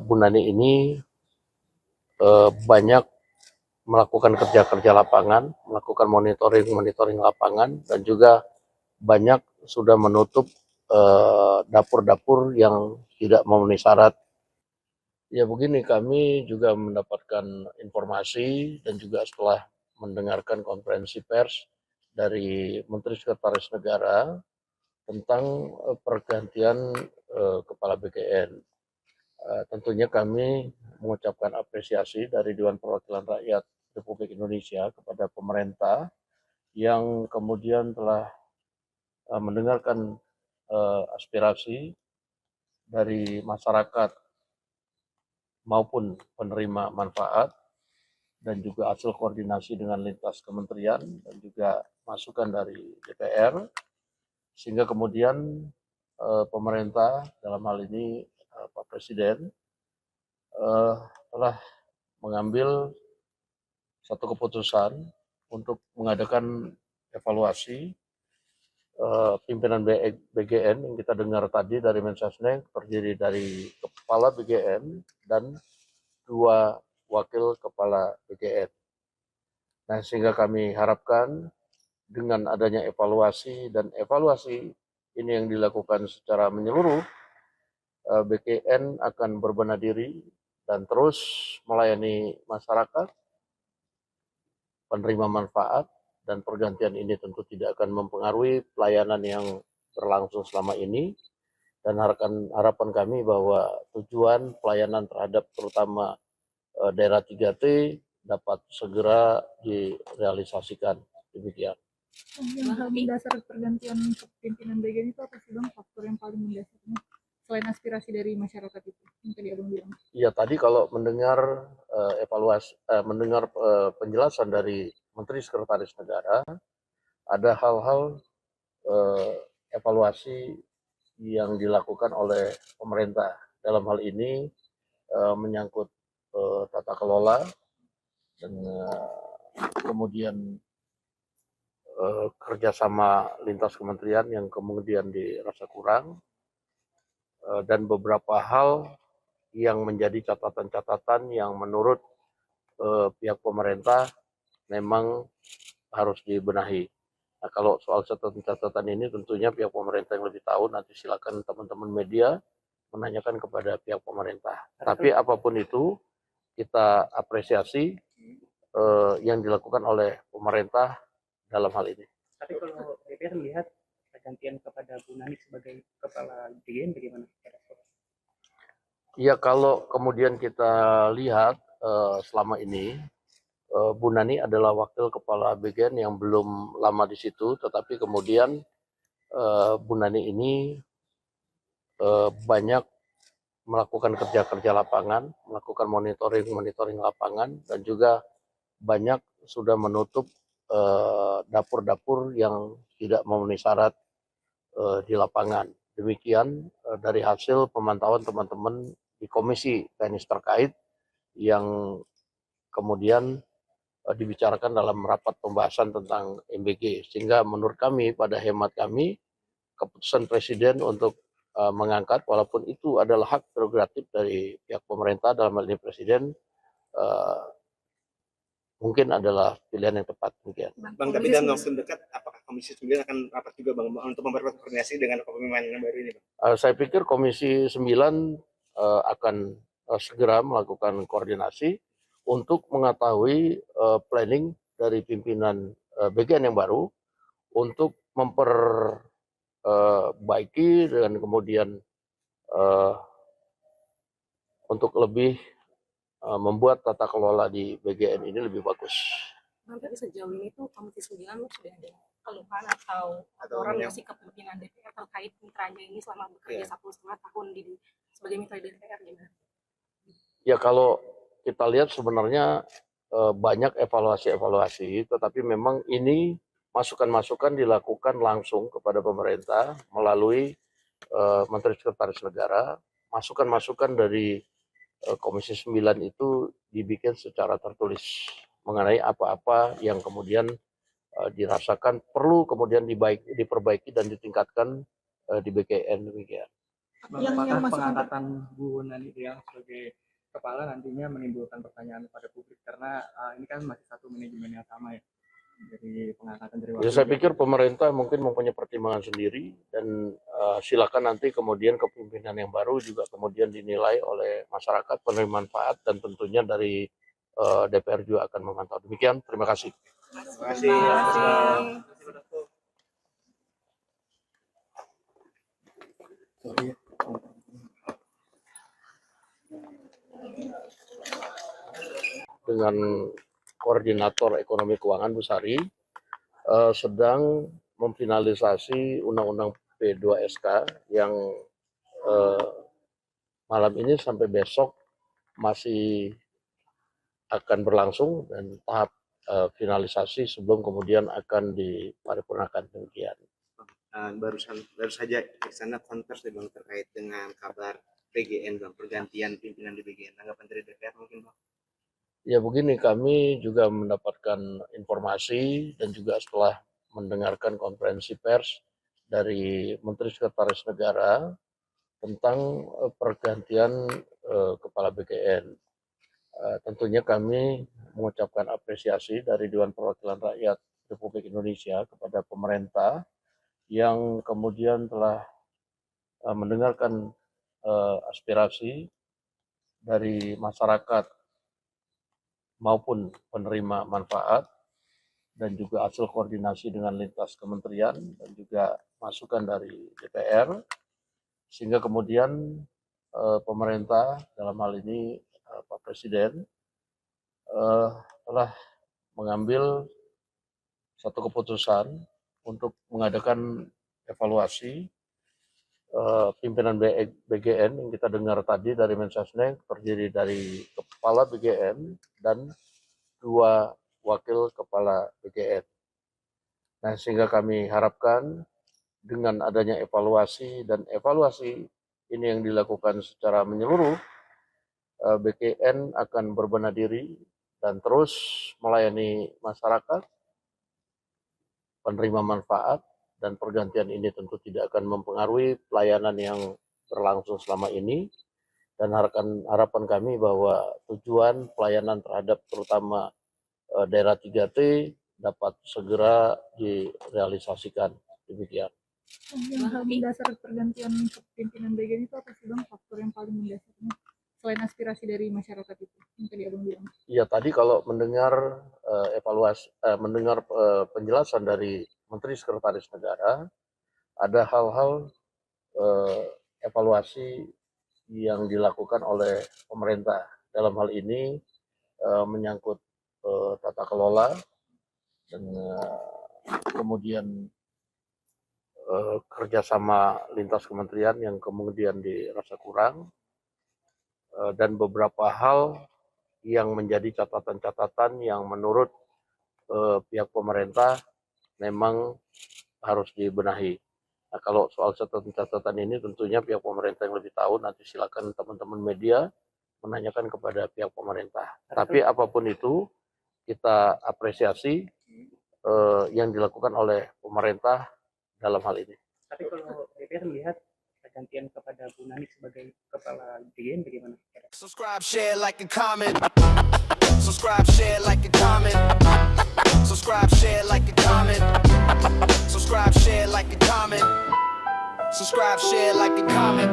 Bu Nani ini banyak melakukan kerja-kerja lapangan, melakukan monitoring lapangan, dan juga banyak sudah menutup dapur-dapur yang tidak memenuhi syarat. Ya begini, kami juga mendapatkan informasi dan juga setelah mendengarkan konferensi pers dari Menteri Sekretaris Negara tentang pergantian Kepala BKN. Tentunya kami mengucapkan apresiasi dari Dewan Perwakilan Rakyat Republik Indonesia kepada pemerintah yang kemudian telah mendengarkan aspirasi dari masyarakat maupun penerima manfaat dan juga hasil koordinasi dengan lintas kementerian dan juga masukan dari DPR, sehingga kemudian pemerintah dalam hal ini Pak Presiden telah mengambil satu keputusan untuk mengadakan evaluasi pimpinan BGN yang kita dengar tadi dari Mensesnek, terdiri dari Kepala BGN dan 2 Wakil Kepala BGN. Nah, sehingga kami harapkan dengan adanya evaluasi ini yang dilakukan secara menyeluruh, BGN akan berbenah diri dan terus melayani masyarakat, penerima manfaat, dan pergantian ini tentu tidak akan mempengaruhi pelayanan yang berlangsung selama ini, dan harapan kami bahwa tujuan pelayanan terhadap terutama daerah 3T dapat segera direalisasikan. Demikian. Yang hal mendasar pergantian pimpinan BGN itu apa sih Bang, faktor yang paling mendasarnya selain aspirasi dari masyarakat itu yang tadi Abang bilang? Iya, tadi kalau mendengar penjelasan dari Menteri Sekretaris Negara, ada hal-hal evaluasi yang dilakukan oleh pemerintah. Dalam hal ini menyangkut tata kelola dan kemudian kerjasama lintas kementerian yang kemudian dirasa kurang, dan beberapa hal yang menjadi catatan-catatan yang menurut pihak pemerintah memang harus dibenahi. Nah, kalau soal catatan-catatan ini tentunya pihak pemerintah yang lebih tahu, nanti silakan teman-teman media menanyakan kepada pihak pemerintah. Tapi apapun itu, kita apresiasi yang dilakukan oleh pemerintah dalam hal ini. Tapi kalau DPR melihat pergantian kepada Bu Nani sebagai Kepala BGN bagaimana? Ya, kalau kemudian kita lihat selama ini Bu Nani adalah Wakil Kepala BGN yang belum lama di situ, tetapi kemudian Bu Nani ini banyak melakukan kerja-kerja lapangan, melakukan monitoring lapangan, dan juga banyak sudah menutup dapur-dapur yang tidak memenuhi syarat di lapangan. Demikian dari hasil pemantauan teman-teman di komisi teknis terkait yang kemudian dibicarakan dalam rapat pembahasan tentang MBG, sehingga menurut kami, pada hemat kami, keputusan Presiden untuk mengangkat, walaupun itu adalah hak prerogatif dari pihak pemerintah, dalam hal ini Presiden, mungkin adalah pilihan yang tepat. Mungkin. Bang, tapi dalam waktu dekat, apakah Komisi 9 akan rapat juga Bang untuk memperkuat koordinasi dengan kepemimpinan yang baru ini Bang? Saya pikir Komisi 9 akan segera melakukan koordinasi untuk mengetahui planning dari pimpinan BGN yang baru untuk memperbaiki dan kemudian untuk lebih membuat tata kelola di BGN ini lebih bagus. Tapi sejauh ini tuh Komisi 9 sudah ada keluhan atau laporan nggak sih ke pimpinan DPR terkait mitranya ini selama bekerja 1,5 tahun sebagai mitra DPR gimana? Ya, kalau kita lihat sebenarnya banyak evaluasi, tetapi memang ini masukan-masukan dilakukan langsung kepada pemerintah melalui Menteri Sekretaris Negara. Masukan-masukan dari Komisi 9 itu dibikin secara tertulis mengenai apa-apa yang kemudian dirasakan perlu kemudian diperbaiki dan ditingkatkan di BKN demikian. Yang Apakah masuk pengangkatan Bu Nani yang sebagai kepala nantinya menimbulkan pertanyaan pada publik karena ini kan masih satu manajemen yang sama ya dari pengangkatan dari Ya, saya pikir pemerintah mungkin mempunyai pertimbangan sendiri dan silakan nanti kemudian kepemimpinan yang baru juga kemudian dinilai oleh masyarakat penerima manfaat dan tentunya dari DPR juga akan memantau. Demikian, terima kasih. Terima kasih. Dengan koordinator ekonomi keuangan Bu Sari sedang memfinalisasi Undang-Undang P2SK yang malam ini sampai besok masih akan berlangsung dan tahap finalisasi sebelum kemudian akan diparipurnakan. Demikian. Baru saja di sana konversi Bang terkait dengan kabar BGN Bang, pergantian pimpinan di BGN. Tanggapan dari DPR mungkin Bang? Ya begini, kami juga mendapatkan informasi dan juga setelah mendengarkan konferensi pers dari Menteri Sekretaris Negara tentang pergantian Kepala BGN. Tentunya kami mengucapkan apresiasi dari Dewan Perwakilan Rakyat Republik Indonesia kepada pemerintah yang kemudian telah mendengarkan aspirasi dari masyarakat maupun penerima manfaat dan juga hasil koordinasi dengan lintas kementerian dan juga masukan dari DPR sehingga kemudian pemerintah dalam hal ini Pak Presiden telah mengambil satu keputusan untuk mengadakan evaluasi pimpinan BGN yang kita dengar tadi dari Mensesnek terdiri dari kepala BGN dan 2 wakil kepala BGN. Nah, sehingga kami harapkan dengan adanya evaluasi dan evaluasi ini yang dilakukan secara menyeluruh, BGN akan berbenah diri dan terus melayani masyarakat, penerima manfaat, dan pergantian ini tentu tidak akan mempengaruhi pelayanan yang berlangsung selama ini dan harapan kami bahwa tujuan pelayanan terhadap terutama daerah 3T dapat segera direalisasikan. Demikian. Yang hal mendasar pergantian kepemimpinan BGN itu apa sih Bang, faktor yang paling mendasarnya selain aspirasi dari masyarakat itu yang tadi Abang bilang? Ya, tadi kalau mendengar penjelasan dari Menteri Sekretaris Negara, ada hal-hal evaluasi yang dilakukan oleh pemerintah. Dalam hal ini menyangkut tata kelola dan kemudian kerjasama lintas kementerian yang kemudian dirasa kurang dan beberapa hal yang menjadi catatan-catatan yang menurut pihak pemerintah memang harus dibenahi. Nah, kalau soal catatan-catatan ini tentunya pihak pemerintah yang lebih tahu, nanti silakan teman-teman media menanyakan kepada pihak pemerintah. Tapi apapun itu kita apresiasi yang dilakukan oleh pemerintah dalam hal ini. Tapi kalau DPR melihat pergantian kepada Bu Nani sebagai kepala BGN bagaimana? Subscribe, share, like, and comment. Subscribe, share, like, and comment. Subscribe, share, like, and comment. Subscribe, share, like, and comment. Subscribe, share, like, and comment.